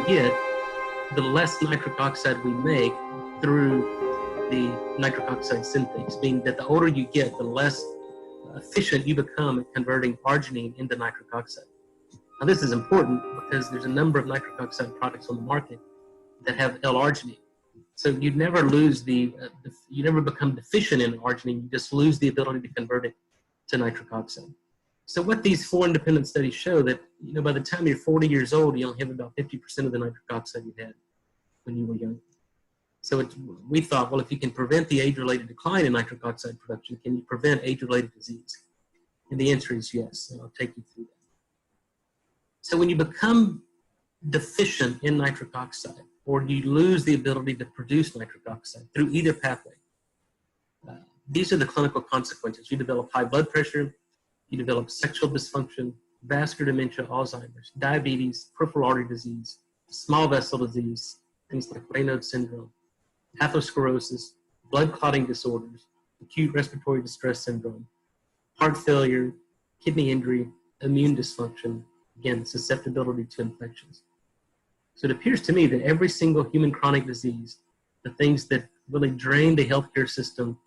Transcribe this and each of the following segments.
get, the less nitric oxide we make through the nitric oxide synthase, meaning that the older you get, the less efficient you become at converting arginine into nitric oxide. Now this is important because there's a number of nitric oxide products on the market that have L-arginine. So you never lose you never become deficient in arginine, you just lose the ability to convert it to nitric oxide. So what these 4 independent studies show that, by the time you're 40 years old, you only have about 50% of the nitric oxide you had when you were young. So we thought, well, if you can prevent the age-related decline in nitric oxide production, can you prevent age-related disease? And the answer is yes, and I'll take you through that. So when you become deficient in nitric oxide, or you lose the ability to produce nitric oxide through either pathway, these are the clinical consequences. You develop high blood pressure, you develop sexual dysfunction, vascular dementia, Alzheimer's, diabetes, peripheral artery disease, small vessel disease, things like Raynaud's syndrome, atherosclerosis, blood clotting disorders, acute respiratory distress syndrome, heart failure, kidney injury, immune dysfunction, again, susceptibility to infections. So it appears to me that every single human chronic disease, the things that really drain the healthcare system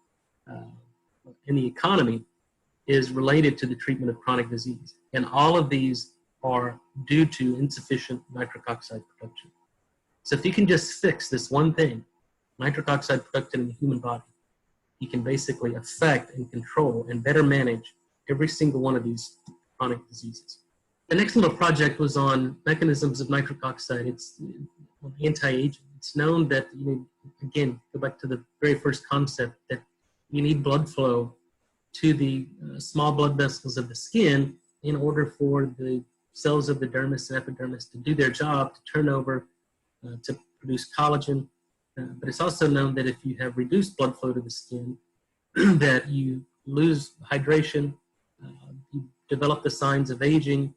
and the economy, is related to the treatment of chronic disease. And all of these are due to insufficient nitric oxide production. So if you can just fix this one thing, nitric oxide production in the human body, you can basically affect and control and better manage every single one of these chronic diseases. The next little project was on mechanisms of nitric oxide. It's anti-aging. It's known that you need, again, go back to the very first concept, that you need blood flow to the small blood vessels of the skin in order for the cells of the dermis and epidermis to do their job, to turn over, to produce collagen. But it's also known that if you have reduced blood flow to the skin, that you lose hydration, you develop the signs of aging,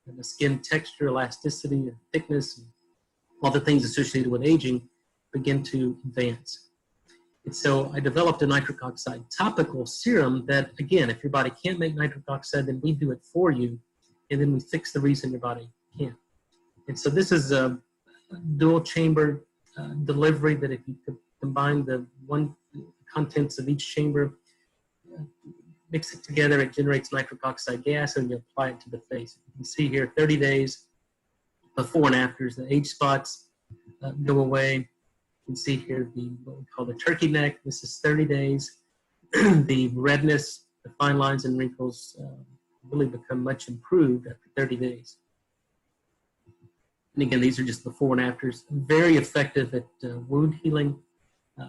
and the skin texture, elasticity, and thickness, and all the things associated with aging begin to advance. And so I developed a nitric oxide topical serum that, again, if your body can't make nitric oxide, then we do it for you, and then we fix the reason your body can't. And so this is a dual chamber delivery that if you could combine the contents of each chamber, mix it together, it generates nitric oxide gas, and you apply it to the face. You can see here 30 days before and afters. The age spots go away. You can see here what we call the turkey neck. This is 30 days. The redness, the fine lines and wrinkles really become much improved after 30 days. And again, these are just before and afters. Very effective at wound healing.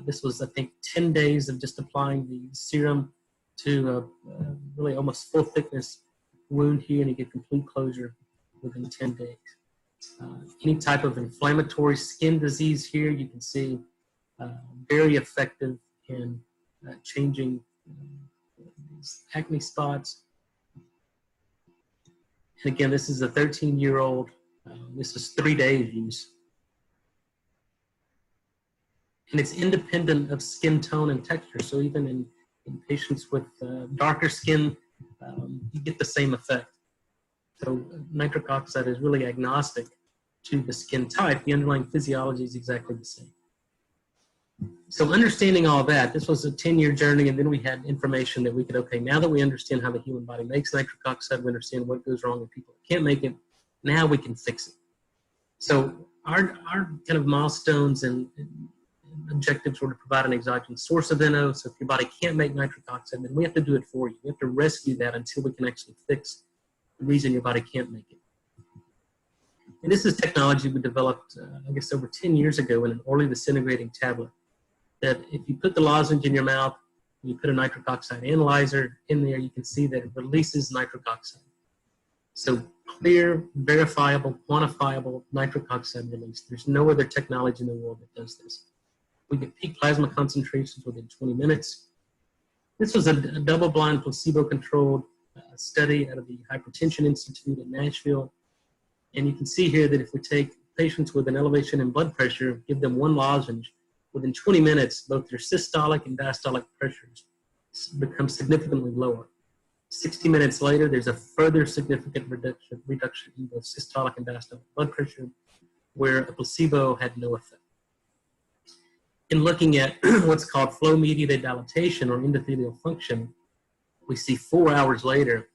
This was, I think, 10 days of just applying the serum to really almost full thickness wound here, and you get complete closure within 10 days. Any type of inflammatory skin disease here, you can see very effective in changing these acne spots. And again, this is a 13-year-old. This is 3 days use. And it's independent of skin tone and texture. So even in patients with darker skin, you get the same effect. So nitric oxide is really agnostic to the skin type. The underlying physiology is exactly the same. So understanding all that, this was a 10-year journey, and then we had information that we could, okay, now that we understand how the human body makes nitric oxide, we understand what goes wrong with people who can't make it, now we can fix it. So our kind of milestones and objectives were to provide an exogenous source of NO. So if your body can't make nitric oxide, then we have to do it for you. We have to rescue that until we can actually fix the reason your body can't make it. And this is technology we developed, I guess, over 10 years ago in an orally disintegrating tablet. That if you put the lozenge in your mouth, and you put a nitric oxide analyzer in there, you can see that it releases nitric oxide. So clear, verifiable, quantifiable nitric oxide release. There's no other technology in the world that does this. We get peak plasma concentrations within 20 minutes. This was a double-blind, placebo-controlled study out of the Hypertension Institute in Nashville. And you can see here that if we take patients with an elevation in blood pressure, give them one lozenge, within 20 minutes, both their systolic and diastolic pressures become significantly lower. 60 minutes later, there's a further significant reduction in both systolic and diastolic blood pressure. where a placebo had no effect. In looking at what's called flow-mediated dilatation or endothelial function, we see 4 hours later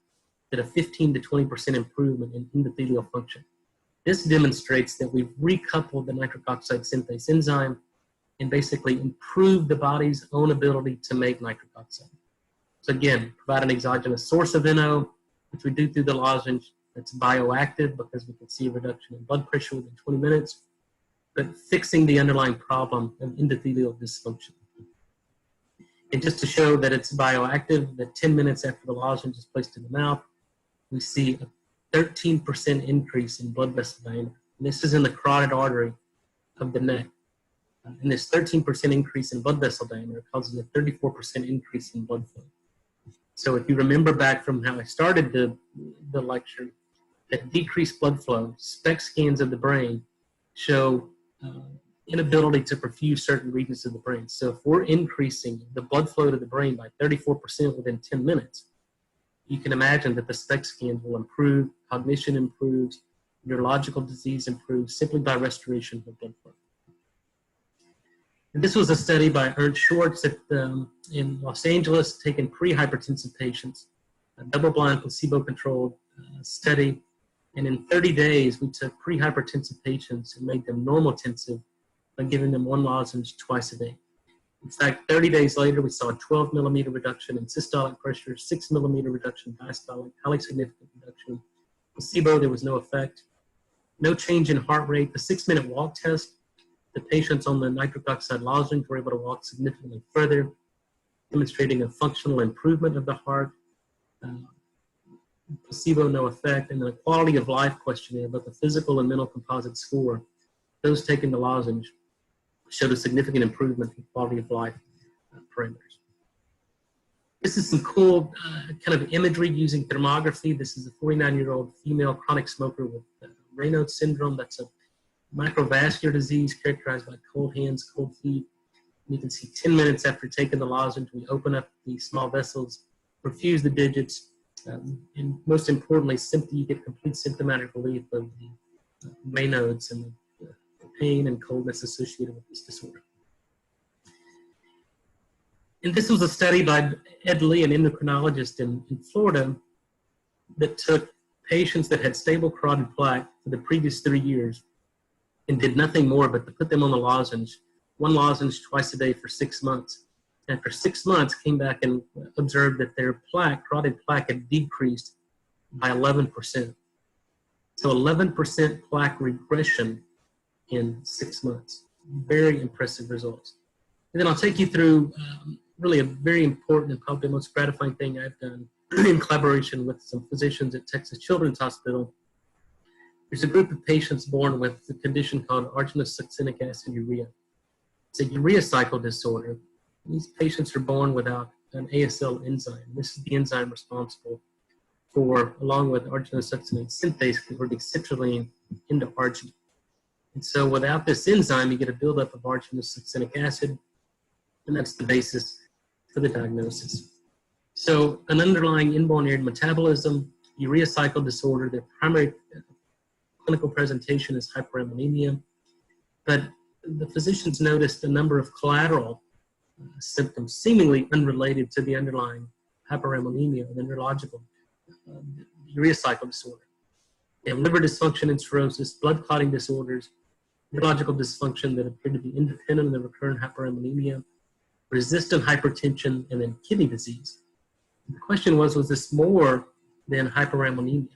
that a 15 to 20% improvement in endothelial function. This demonstrates that we've recoupled the nitric oxide synthase enzyme and basically improved the body's own ability to make nitric oxide. So again, provide an exogenous source of NO, which we do through the lozenge. That's bioactive because we can see a reduction in blood pressure within 20 minutes, but fixing the underlying problem of endothelial dysfunction. And just to show that it's bioactive, that 10 minutes after the lozenge is placed in the mouth, we see a 13% increase in blood vessel diameter. And this is in the carotid artery of the neck. And this 13% increase in blood vessel diameter causes a 34% increase in blood flow. So if you remember back from how I started the lecture, that decreased blood flow, SPECT scans of the brain show inability to perfuse certain regions of the brain. So if we're increasing the blood flow to the brain by 34% within 10 minutes, you can imagine that the SPECT scans will improve, cognition improves, neurological disease improves simply by restoration of blood flow. And this was a study by Ernst Schwartz in Los Angeles, taking pre-hypertensive patients, a double-blind placebo-controlled study. And in 30 days, we took pre-hypertensive patients and made them normotensive by giving them 1 lozenge twice a day. In fact, 30 days later, we saw a 12 millimeter reduction in systolic pressure, 6 millimeter reduction in diastolic, highly significant reduction. Placebo, there was no effect. No change in heart rate. The 6-minute walk test, the patients on the nitric oxide lozenge were able to walk significantly further, demonstrating a functional improvement of the heart. Placebo, no effect. And the quality of life questionnaire, both the physical and mental composite score, those taking the lozenge showed a significant improvement in quality of life parameters. This is some cool kind of imagery using thermography. This is a 49-year-old female chronic smoker with Raynaud's syndrome. That's a microvascular disease characterized by cold hands, cold feet. And you can see 10 minutes after taking the lozenge, we open up the small vessels, perfuse the digits, and most importantly, you get complete symptomatic relief of the Raynaud's and the pain and coldness associated with this disorder. And this was a study by Ed Lee, an endocrinologist in Florida, that took patients that had stable carotid plaque for the previous 3 years and did nothing more but to put them on the lozenge, 1 lozenge twice a day for 6 months. After 6 months, came back and observed that their carotid plaque had decreased by 11%. So 11% plaque regression in 6 months. Very impressive results. And then I'll take you through really a very important and probably the most gratifying thing I've done in collaboration with some physicians at Texas Children's Hospital. There's a group of patients born with a condition called arginose succinic acid urea. It's a urea cycle disorder. These patients are born without an ASL enzyme. This is the enzyme responsible for, along with arginose succinate synthase, converting citrulline into arginine. And so without this enzyme, you get a buildup of arginose succinic acid, and that's the basis for the diagnosis. So an underlying inborn error in metabolism, urea cycle disorder, their primary clinical presentation is hyperammonemia, but the physicians noticed a number of collateral symptoms seemingly unrelated to the underlying hyperammonemia, the neurological urea cycle disorder. They have liver dysfunction and cirrhosis, blood clotting disorders, neurological dysfunction that appeared to be independent of the recurrent hyperammonemia, resistant hypertension, and then kidney disease. The question was this more than hyperammonemia?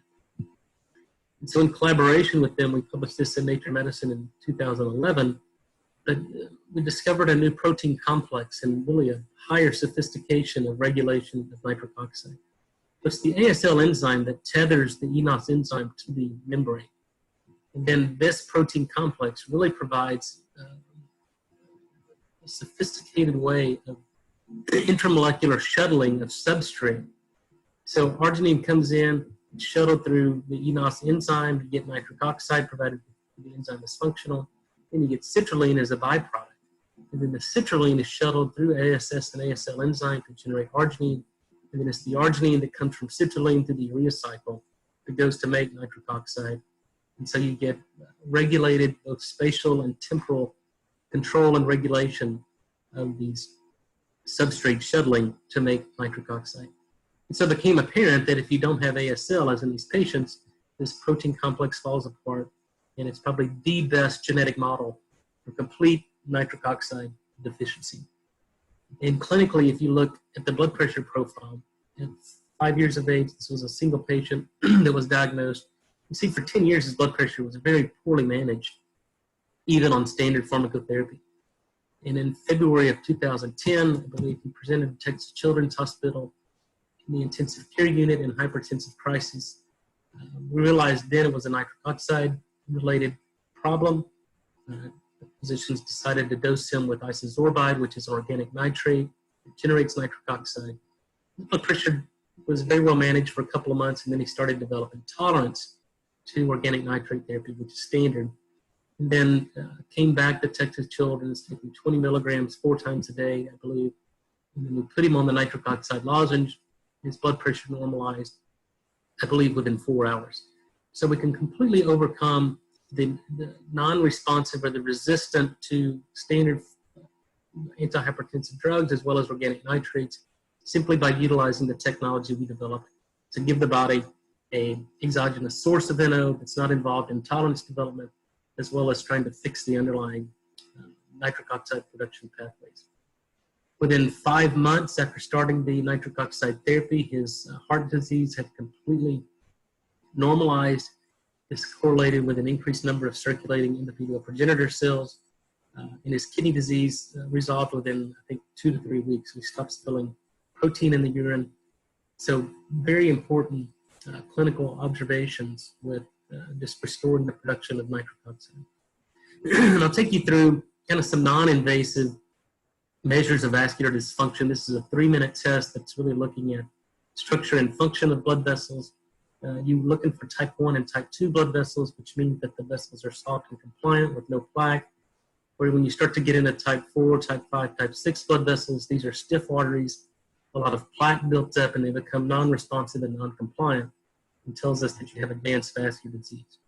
And so in collaboration with them, we published this in Nature Medicine in 2011, but we discovered a new protein complex and really a higher sophistication of regulation of nitric oxide. It's the ASL enzyme that tethers the eNOS enzyme to the membrane. And then this protein complex really provides a sophisticated way of intramolecular shuttling of substrate. So arginine comes in, it's shuttled through the eNOS enzyme to get nitric oxide, provided the enzyme is functional. Then you get citrulline as a byproduct. And then the citrulline is shuttled through ASS and ASL enzyme to generate arginine. And then it's the arginine that comes from citrulline to the urea cycle that goes to make nitric oxide. And so you get regulated both spatial and temporal control and regulation of these substrate shuttling to make nitric oxide. And so it became apparent that if you don't have ASL, as in these patients, this protein complex falls apart, and it's probably the best genetic model for complete nitric oxide deficiency. And clinically, if you look at the blood pressure profile, at 5 years of age, this was a single patient that was diagnosed. You see, for 10 years, his blood pressure was very poorly managed, even on standard pharmacotherapy. And in February of 2010, I believe he presented to Texas Children's Hospital in the intensive care unit in hypertensive crisis. We realized then it was a nitric oxide related problem. The physicians decided to dose him with isosorbide, which is organic nitrate. It generates nitric oxide. His blood pressure was very well managed for a couple of months, and then he started developing tolerance to organic nitrate therapy, which is standard. And then came back to Texas Children's, taking 20 milligrams 4 times a day, I believe. And then we put him on the nitric oxide lozenge. His blood pressure normalized, I believe, within 4 hours. So we can completely overcome the non-responsive or the resistant to standard antihypertensive drugs as well as organic nitrates simply by utilizing the technology we developed to give the body an exogenous source of NO that's not involved in tolerance development, as well as trying to fix the underlying nitric oxide production pathways. Within 5 months after starting the nitric oxide therapy, his heart disease had completely normalized. This correlated with an increased number of circulating endothelial progenitor cells. And his kidney disease resolved within, I think, 2 to 3 weeks. We stopped spilling protein in the urine. So very important clinical observations with just restoring the production of nitric oxide. And I'll take you through kind of some non-invasive measures of vascular dysfunction. This is a 3-minute test that's really looking at structure and function of blood vessels. You're looking for type 1 and type 2 blood vessels, which means that the vessels are soft and compliant with no plaque. Or when you start to get into type 4, type 5, type 6 blood vessels, these are stiff arteries, a lot of plaque built up, and they become non-responsive and non-compliant, and tells us that you have advanced vascular disease.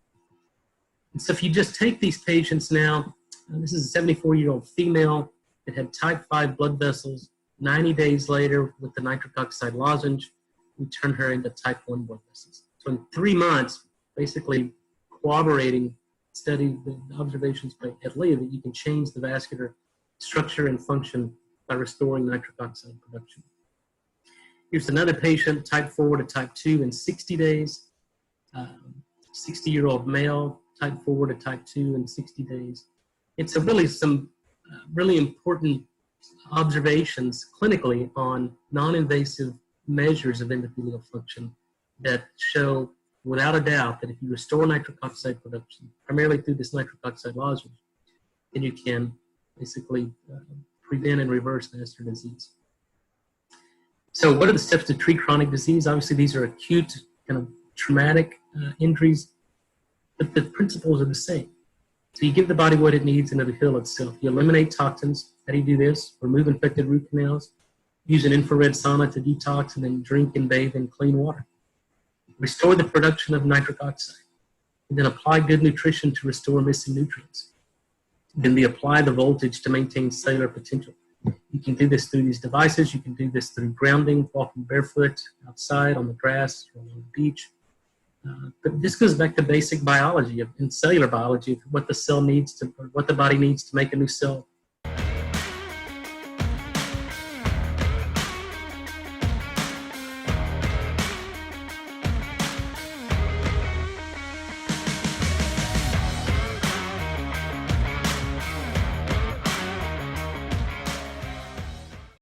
And so if you just take these patients now, this is a 74-year-old female that had type 5 blood vessels. 90 days later, with the nitric oxide lozenge, we turn her into type 1 blood vessels. So in 3 months, basically corroborating study the observations by Headley that you can change the vascular structure and function by restoring nitric oxide production. Here's another patient, type 4 to type 2 in 60 days. 60-year-old male, type 4 to type 2 in 60 days. It's really some really important observations clinically on non-invasive measures of endothelial function that show without a doubt that if you restore nitric oxide production, primarily through this nitric oxide lozenge, then you can basically prevent and reverse vascular disease. So what are the steps to treat chronic disease? Obviously, these are acute, kind of traumatic injuries, but the principles are the same. So you give the body what it needs and it'll heal itself. You eliminate toxins. How do you do this? Remove infected root canals, use an infrared sauna to detox, and then drink and bathe in clean water. Restore the production of nitric oxide, and then apply good nutrition to restore missing nutrients. Then we apply the voltage to maintain cellular potential. You can do this through these devices. You can do this through grounding, walking barefoot outside on the grass or on the beach. But this goes back to basic biology and cellular biology of what the cell needs to, or what the body needs to make a new cell